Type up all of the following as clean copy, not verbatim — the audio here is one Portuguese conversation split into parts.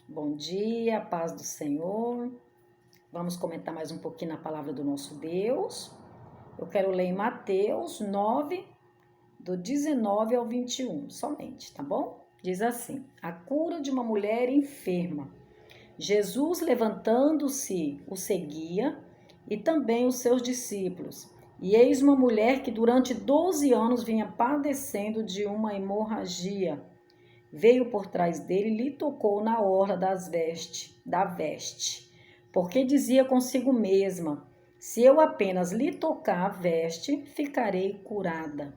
Bom dia, paz do Senhor. Vamos comentar mais um pouquinho na palavra do nosso Deus. Eu quero ler em Mateus 9, do 19 ao 21, somente, tá bom? Diz assim: a cura de uma mulher enferma. Jesus, levantando-se, o seguia, e também os seus discípulos. E eis uma mulher que durante 12 anos vinha padecendo de uma hemorragia. Veio por trás dele e lhe tocou na orla da veste, porque dizia consigo mesma: se eu apenas lhe tocar a veste, ficarei curada.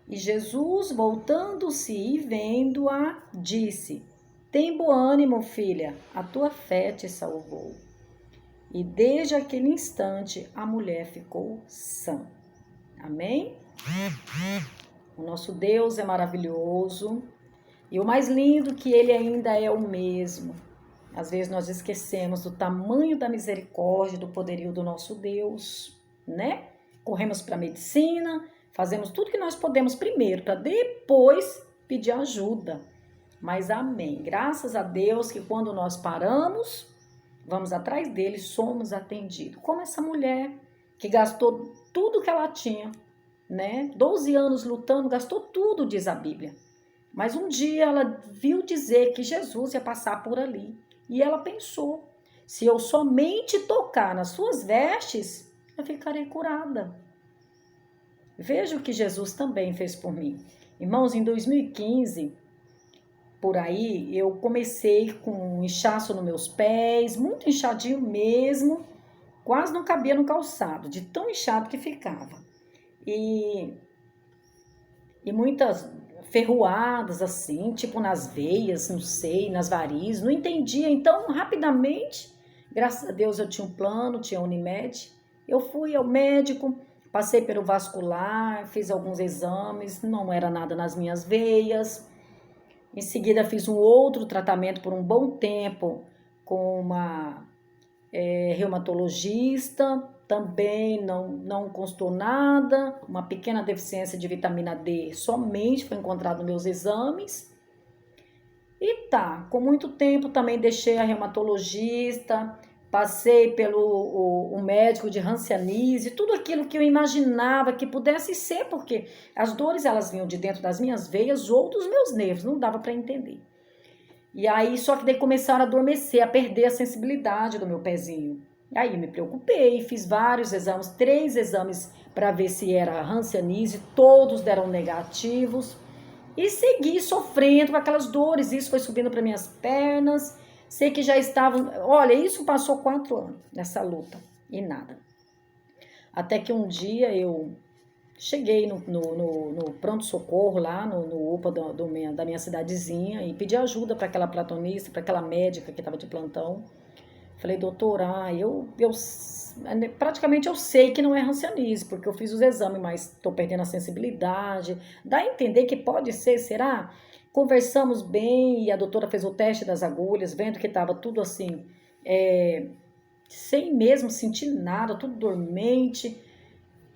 E Jesus, voltando-se e vendo-a, disse: tem bom ânimo, filha, a tua fé te salvou. E desde aquele instante a mulher ficou sã. Amém? O nosso Deus é maravilhoso. E o mais lindo que ele ainda é o mesmo. Às vezes nós esquecemos do tamanho da misericórdia, do poderio do nosso Deus, né? Corremos para a medicina, fazemos tudo que nós podemos primeiro, para depois pedir ajuda. Mas amém. Graças a Deus que quando nós paramos, vamos atrás dele, somos atendidos. Como essa mulher que gastou tudo que ela tinha, né? 12 anos lutando, gastou tudo, diz a Bíblia. Mas um dia ela viu dizer que Jesus ia passar por ali. E ela pensou: se eu somente tocar nas suas vestes, eu ficarei curada. Veja o que Jesus também fez por mim. Irmãos, em 2015, por aí, eu comecei com um inchaço nos meus pés, muito inchadinho mesmo, quase não cabia no calçado, de tão inchado que ficava. E muitas ferroadas assim, tipo nas veias, não sei, nas varizes, não entendia. Então, rapidamente, graças a Deus eu tinha um plano, tinha a Unimed, eu fui ao médico, passei pelo vascular, fiz alguns exames, não era nada nas minhas veias. Em seguida fiz um outro tratamento por um bom tempo com uma reumatologista, também não constou nada, uma pequena deficiência de vitamina D somente foi encontrado nos meus exames. E tá, com muito tempo também deixei a reumatologista, passei pelo o médico de Hanseníase, tudo aquilo que eu imaginava que pudesse ser, porque as dores elas vinham de dentro das minhas veias ou dos meus nervos, não dava para entender. E aí, só que daí começaram a adormecer, a perder a sensibilidade do meu pezinho. Aí me preocupei, fiz vários exames, 3 exames para ver se era Hanseníase, todos deram negativos. E segui sofrendo com aquelas dores, isso foi subindo para minhas pernas. Sei que já estavam, olha, isso passou 4 anos nessa luta e nada. Até que um dia eu cheguei no pronto-socorro lá, no UPA da minha cidadezinha e pedi ajuda para aquela platonista, para aquela médica que estava de plantão. Falei, doutora, praticamente eu sei que não é Hanseníase, porque eu fiz os exames, mas estou perdendo a sensibilidade. Dá a entender que pode ser, será? Conversamos bem e a doutora fez o teste das agulhas, vendo que estava tudo assim, sem mesmo sentir nada, tudo dormente,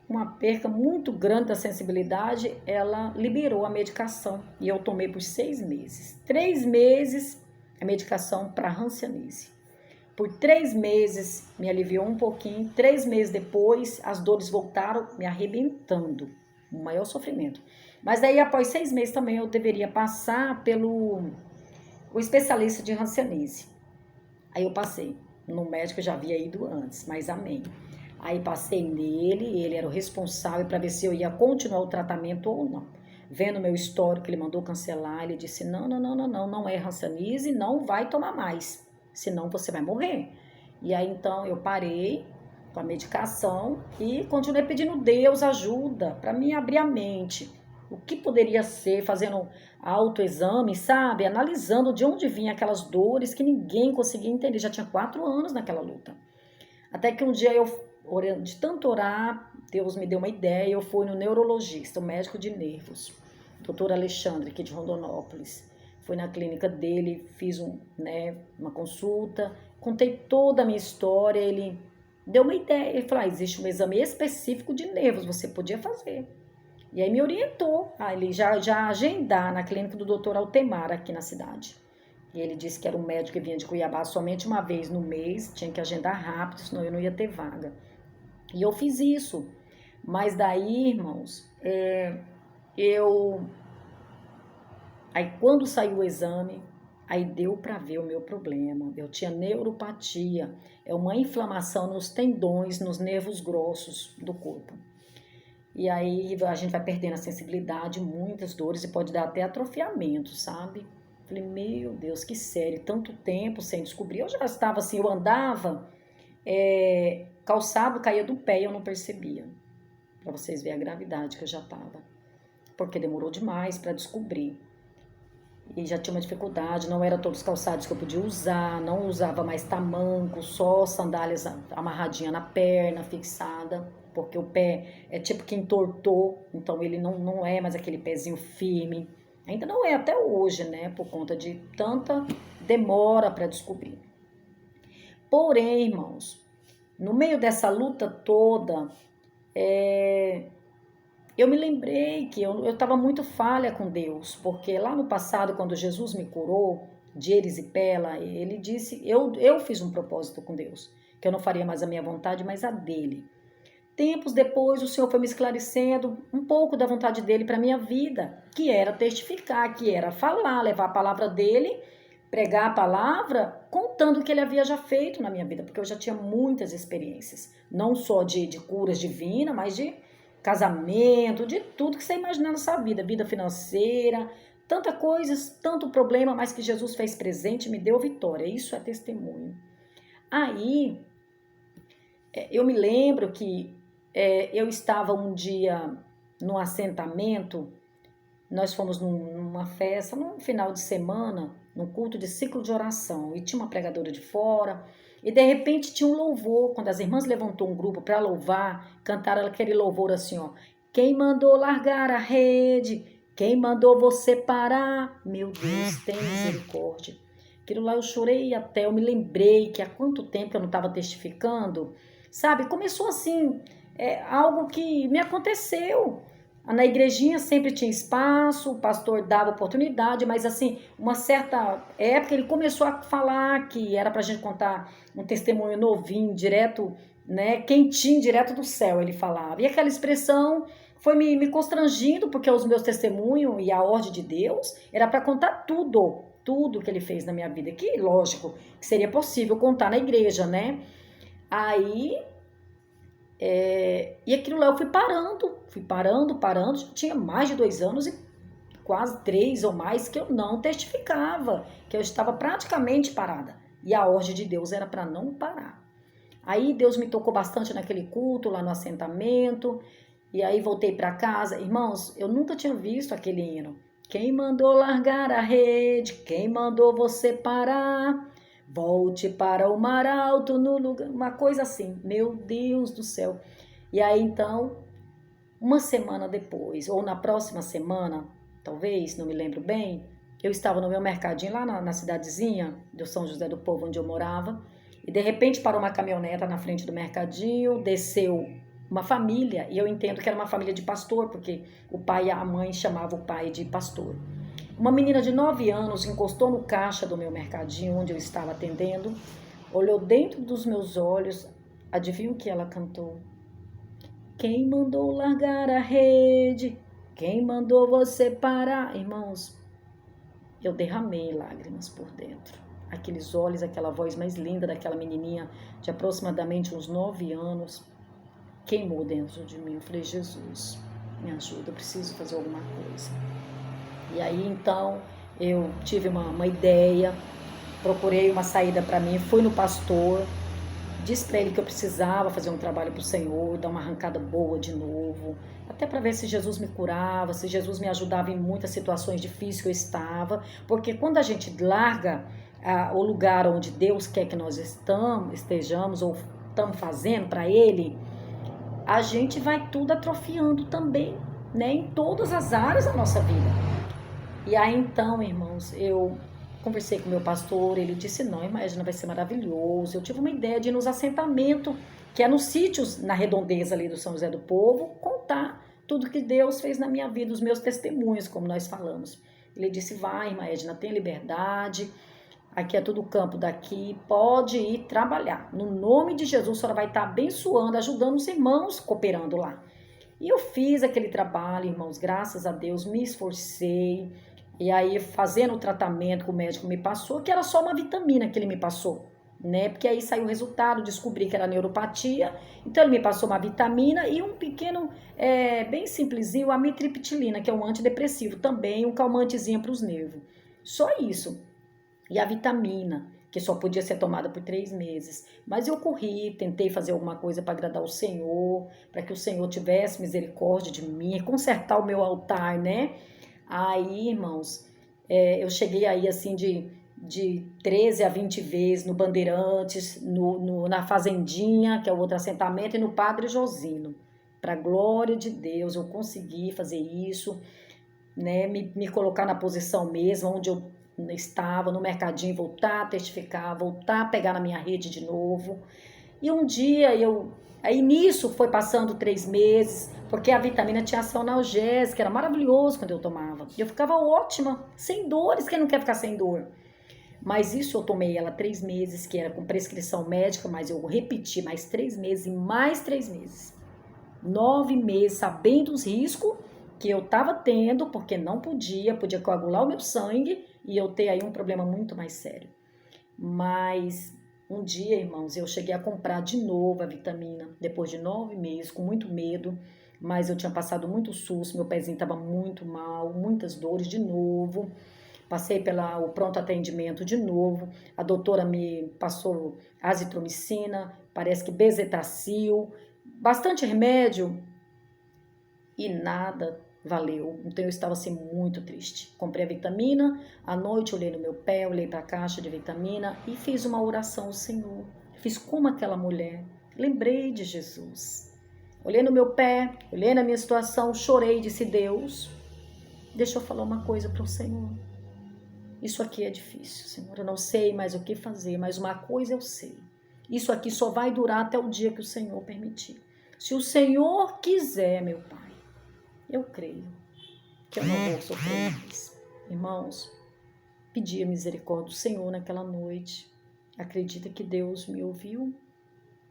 uma perca muito grande da sensibilidade. Ela liberou a medicação e eu tomei por 6 meses. 3 meses a medicação para Hanseníase. Por 3 meses me aliviou um pouquinho. 3 meses depois, as dores voltaram me arrebentando. O maior sofrimento. Mas daí, após 6 meses também, eu deveria passar pelo o especialista de Hanseníase. Aí eu passei. No médico eu já havia ido antes, mas amém. Aí passei nele, ele era o responsável para ver se eu ia continuar o tratamento ou não. Vendo meu histórico, ele mandou cancelar, ele disse: não é Hanseníase, não vai tomar mais, senão você vai morrer. E aí então eu parei com a medicação e continuei pedindo Deus ajuda para me abrir a mente. O que poderia ser, fazendo autoexame, sabe? Analisando de onde vinham aquelas dores que ninguém conseguia entender. Já tinha 4 anos naquela luta. Até que um dia eu, de tanto orar, Deus me deu uma ideia, eu fui no neurologista, o médico de nervos, doutor Alexandre, aqui de Rondonópolis. Fui na clínica dele, fiz uma consulta, contei toda a minha história, ele deu uma ideia, ele falou: existe um exame específico de nervos, você podia fazer. E aí me orientou a ele já agendar na clínica do doutor Altemar, aqui na cidade. E ele disse que era um médico que vinha de Cuiabá somente uma vez no mês, tinha que agendar rápido, senão eu não ia ter vaga. E eu fiz isso. Mas daí, irmãos, eu... Aí quando saiu o exame, aí deu para ver o meu problema. Eu tinha neuropatia, é uma inflamação nos tendões, nos nervos grossos do corpo. E aí a gente vai perdendo a sensibilidade, muitas dores e pode dar até atrofiamento, sabe? Falei, meu Deus, que sério, tanto tempo sem descobrir. Eu já estava assim, eu andava, calçado caía do pé e eu não percebia. Para vocês verem a gravidade que eu já estava. Porque demorou demais para descobrir. E já tinha uma dificuldade, não era todos os calçados que eu podia usar, não usava mais tamanco, só sandálias amarradinha na perna, fixada, porque o pé é tipo que entortou, então ele não é mais aquele pezinho firme. Ainda não é até hoje, né, por conta de tanta demora para descobrir. Porém, irmãos, no meio dessa luta toda, eu me lembrei que eu estava muito falha com Deus, porque lá no passado, quando Jesus me curou de erisipela, ele disse, eu fiz um propósito com Deus, que eu não faria mais a minha vontade, mas a dele. Tempos depois, o Senhor foi me esclarecendo um pouco da vontade dele para a minha vida, que era testificar, que era falar, levar a palavra dele, pregar a palavra, contando o que ele havia já feito na minha vida, porque eu já tinha muitas experiências, não só de curas divinas, mas de casamento, de tudo que você imaginar na sua vida, vida financeira, tantas coisas, tanto problema, mas que Jesus fez presente e me deu vitória. Isso é testemunho. Aí, eu me lembro que eu estava um dia num assentamento, nós fomos numa festa, num final de semana, num culto de ciclo de oração, e tinha uma pregadora de fora, e de repente tinha um louvor, quando as irmãs levantou um grupo para louvar, cantaram aquele louvor assim, ó, quem mandou largar a rede, quem mandou você parar, meu Deus, tem misericórdia. Aquilo lá eu chorei até, eu me lembrei que há quanto tempo eu não estava testificando, sabe, começou assim, algo que me aconteceu. Na igrejinha sempre tinha espaço, o pastor dava oportunidade, mas assim, uma certa época ele começou a falar que era pra gente contar um testemunho novinho, direto, né, quentinho, direto do céu, ele falava. E aquela expressão foi me constrangindo, porque os meus testemunhos e a ordem de Deus era para contar tudo que ele fez na minha vida, que lógico, que seria possível contar na igreja, né? Aí e aquilo lá eu fui parando, já tinha mais de 2 anos e quase 3 ou mais que eu não testificava, que eu estava praticamente parada. E a ordem de Deus era para não parar. Aí Deus me tocou bastante naquele culto, lá no assentamento, e aí voltei para casa. Irmãos, eu nunca tinha visto aquele hino. Quem mandou largar a rede? Quem mandou você parar? Volte para o mar alto no lugar, uma coisa assim, meu Deus do céu. E aí então, uma semana depois, ou na próxima semana, talvez, não me lembro bem, eu estava no meu mercadinho lá na cidadezinha do São José do Povo, onde eu morava, e de repente parou uma caminhoneta na frente do mercadinho, desceu uma família, e eu entendo que era uma família de pastor, porque o pai e a mãe chamavam o pai de pastor. Uma menina de 9 anos encostou no caixa do meu mercadinho, onde eu estava atendendo, olhou dentro dos meus olhos, adivinha o que ela cantou? Quem mandou largar a rede? Quem mandou você parar? Irmãos, eu derramei lágrimas por dentro. Aqueles olhos, aquela voz mais linda daquela menininha de aproximadamente uns 9 anos, queimou dentro de mim. Eu falei, Jesus, me ajuda, eu preciso fazer alguma coisa. E aí, então, eu tive uma ideia, procurei uma saída para mim, fui no pastor, disse para ele que eu precisava fazer um trabalho para o Senhor, dar uma arrancada boa de novo, até para ver se Jesus me curava, se Jesus me ajudava em muitas situações difíceis que eu estava, porque quando a gente larga o lugar onde Deus quer que nós estejamos ou estamos fazendo para Ele, a gente vai tudo atrofiando também, né, em todas as áreas da nossa vida. E aí então, irmãos, eu conversei com o meu pastor, ele disse, não, imagina, vai ser maravilhoso. Eu tive uma ideia de ir nos assentamentos, que é nos sítios na redondeza ali do São José do Povo, contar tudo que Deus fez na minha vida, os meus testemunhos, como nós falamos. Ele disse, vai, irmã Edna, tenha liberdade, aqui é tudo campo daqui, pode ir trabalhar. No nome de Jesus, a senhora vai estar abençoando, ajudando os irmãos, cooperando lá. E eu fiz aquele trabalho, irmãos, graças a Deus, me esforcei. E aí, fazendo o tratamento que o médico me passou, que era só uma vitamina que ele me passou, né? Porque aí saiu o resultado, descobri que era neuropatia. Então, ele me passou uma vitamina e um pequeno, bem simplesinho, amitriptilina, que é um antidepressivo também, um calmantezinho para os nervos. Só isso. E a vitamina, que só podia ser tomada por 3 meses. Mas eu corri, tentei fazer alguma coisa para agradar o Senhor, para que o Senhor tivesse misericórdia de mim, consertar o meu altar, né? Aí, irmãos, eu cheguei aí assim de 13 a 20 vezes no Bandeirantes, na Fazendinha, que é o outro assentamento, e no Padre Josino. Para a glória de Deus, eu consegui fazer isso, né? Me colocar na posição mesmo, onde eu estava, no mercadinho, voltar a testificar, voltar a pegar na minha rede de novo. E um dia aí nisso foi passando 3 meses, porque a vitamina tinha ação analgésica, era maravilhoso quando eu tomava. E eu ficava ótima, sem dores, quem não quer ficar sem dor? Mas isso eu tomei ela 3 meses, que era com prescrição médica, mas eu repeti mais 3 meses e mais 3 meses. 9 meses, sabendo os riscos que eu estava tendo, porque não podia coagular o meu sangue e eu ter aí um problema muito mais sério. Mas um dia, irmãos, eu cheguei a comprar de novo a vitamina, depois de 9 meses, com muito medo, mas eu tinha passado muito susto, meu pezinho estava muito mal, muitas dores de novo. Passei pelo pronto atendimento de novo, a doutora me passou azitromicina, parece que bezetacil, bastante remédio e nada valeu. Então eu estava assim muito triste. Comprei a vitamina, à noite olhei no meu pé, olhei para a caixa de vitamina e fiz uma oração ao Senhor. Fiz como aquela mulher. Lembrei de Jesus. Olhei no meu pé, olhei na minha situação, chorei e disse: Deus, deixa eu falar uma coisa para o Senhor. Isso aqui é difícil, Senhor. Eu não sei mais o que fazer, mas uma coisa eu sei. Isso aqui só vai durar até o dia que o Senhor permitir. Se o Senhor quiser, meu Pai, eu creio que eu não vou sofrer mais. Irmãos, pedi a misericórdia do Senhor naquela noite. Acredita que Deus me ouviu?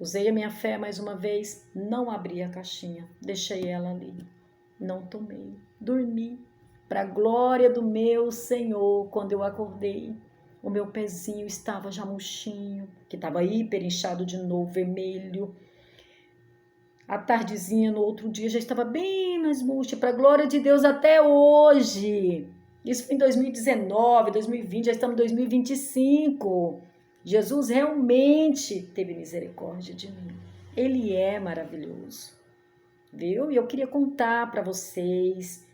Usei a minha fé mais uma vez, não abri a caixinha, deixei ela ali. Não tomei, dormi. Para a glória do meu Senhor, quando eu acordei, o meu pezinho estava já murchinho, que estava hiper inchado de novo, vermelho. A tardezinha, no outro dia, já estava bem mais murcha, para a glória de Deus, até hoje. Isso foi em 2019, 2020, já estamos em 2025. Jesus realmente teve misericórdia de mim. Ele é maravilhoso, viu? E eu queria contar para vocês.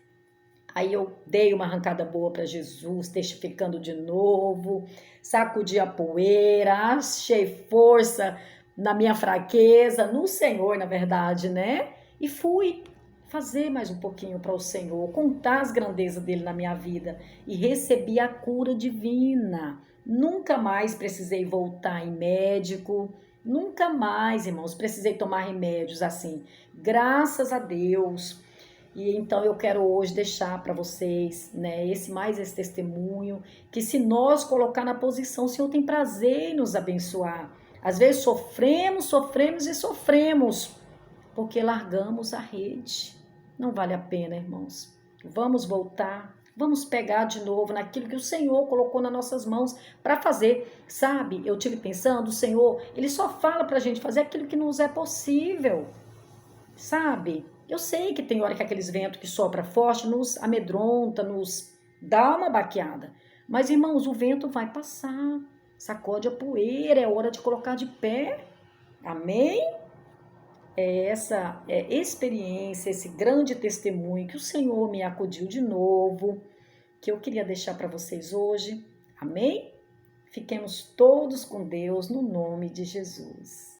Aí eu dei uma arrancada boa para Jesus, testificando de novo, sacudi a poeira, achei força na minha fraqueza, no Senhor, na verdade, né? E fui fazer mais um pouquinho para o Senhor, contar as grandezas dele na minha vida e recebi a cura divina. Nunca mais precisei voltar em médico, nunca mais, irmãos, precisei tomar remédios assim. Graças a Deus. E então eu quero hoje deixar para vocês, né, esse testemunho, que se nós colocar na posição, o Senhor tem prazer em nos abençoar. Às vezes sofremos e sofremos, porque largamos a rede. Não vale a pena, irmãos. Vamos voltar, vamos pegar de novo naquilo que o Senhor colocou nas nossas mãos para fazer. Sabe, eu tive pensando, o Senhor, Ele só fala para a gente fazer aquilo que nos é possível. Sabe? Eu sei que tem hora que aqueles ventos que sopra forte nos amedronta, nos dá uma baqueada. Mas, irmãos, o vento vai passar. Sacode a poeira, é hora de colocar de pé. Amém? É essa experiência, esse grande testemunho que o Senhor me acudiu de novo, que eu queria deixar para vocês hoje. Amém? Fiquemos todos com Deus no nome de Jesus.